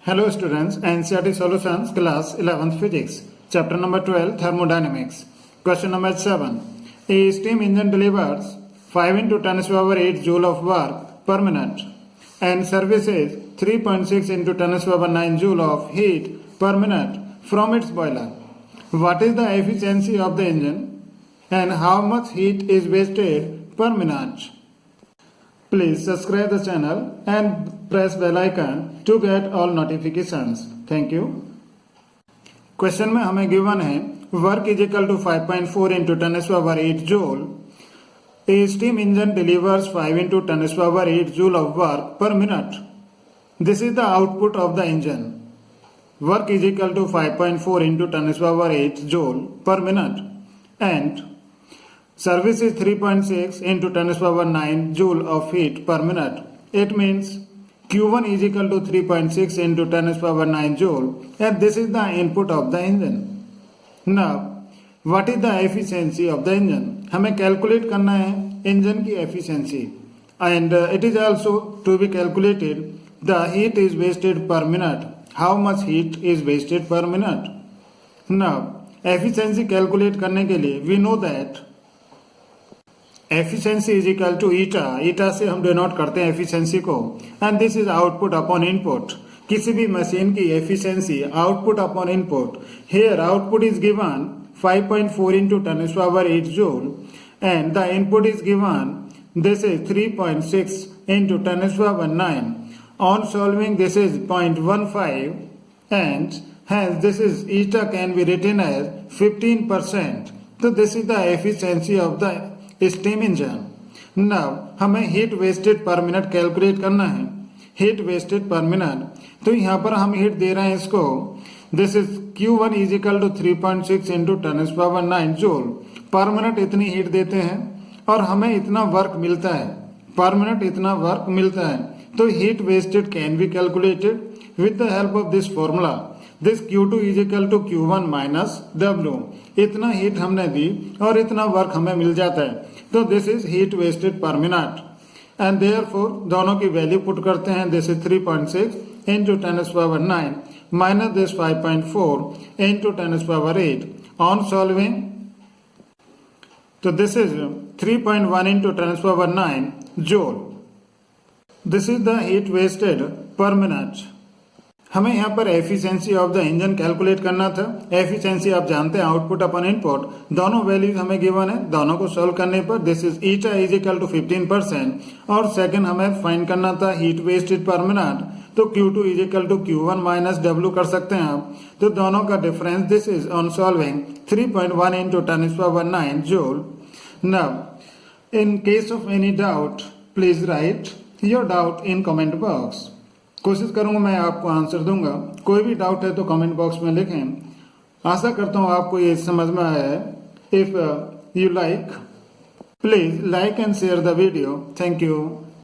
Hello students, Ncert Solutions, Class 11th Physics, Chapter number 12, Thermodynamics. Question number 7. A steam engine delivers 5 into 10 to the power 8 joule of work per minute and services 3.6 into 10 to the power 9 joule of heat per minute from its boiler. What is the efficiency of the engine and how much heat is wasted per minute? Please subscribe the channel and press bell icon to get all notifications. Thank you. Question में हमें given है work is equal to 5.4 into 10 to the power 8 joule. A steam engine delivers 5 into 10 to the power 8 joule of work per minute. This is the output of the engine. Work is equal to 5.4 into 10 to the power 8 joule per minute and service is 3.6 into 10 to the power 9 joule of heat per minute. It means Q1 is equal to 3.6 into 10 to the power 9 joule and this is the input of the engine. Now, what is the efficiency of the engine? हमें calculate करना है engine की efficiency and it is also to be calculated the heat is wasted per minute. How much heat is wasted per minute? Now, efficiency calculate करने के लिए we know that efficiency is equal to eta से हम denote करते हैं efficiency को and this is output upon input. किसी भी मशीन की efficiency output upon input. Here output is given 5.4 into 10 to the power 8 joule and the input is given this is 3.6 into 10 to the power 9. On solving this is 0.15 and hence this is eta can be written as 15%. So this is the efficiency of the steam engine. Now हमें heat wasted per minute calculate करना है. Heat wasted per minute. तो यहाँ पर हम heat दे रहे हैं इसको. This is Q1 is equal to 3.6 into 10 to the power 9 joule. Per minute इतनी heat देते हैं और हमें इतना work मिलता है. Per minute इतना work मिलता है. तो heat wasted can be calculated with the help of this formula. This Q2 is equal to Q1 minus W. इतना हीट हमने दी और इतना वर्क हमें मिल जाता है. तो this is heat wasted per minute and therefore दोनों की वैल्यू पुट करते हैं. This is 3.6 into 10 to the power 9 minus this 5.4 into 10 to the power 8. On solving, so this is 3.1 into 10 to the power 9 joule. This is the heat wasted per minute. हमें यहाँ पर efficiency of the engine calculate करना था. Efficiency आप जानते हैं output upon input. दोनों values हमें गिवन है. दोनों को सॉल्व करने पर this is eta is equal to 15% और सेकंड हमें फाइंड करना था हीट वेस्टेड पर मिनट. तो Q2 is equal to Q1 minus W कर सकते हैं आप. तो दोनों का difference this is on solving 3.1 into 10 to the power 9 joule. Now in case of any doubt please write your doubt in comment box. कोशिश करूंगा मैं आपको आंसर दूंगा. कोई भी डाउट है तो कमेंट बॉक्स में लिखें. आशा करता हूं आपको ये समझ में आया है. If you like please like and share the video. Thank you.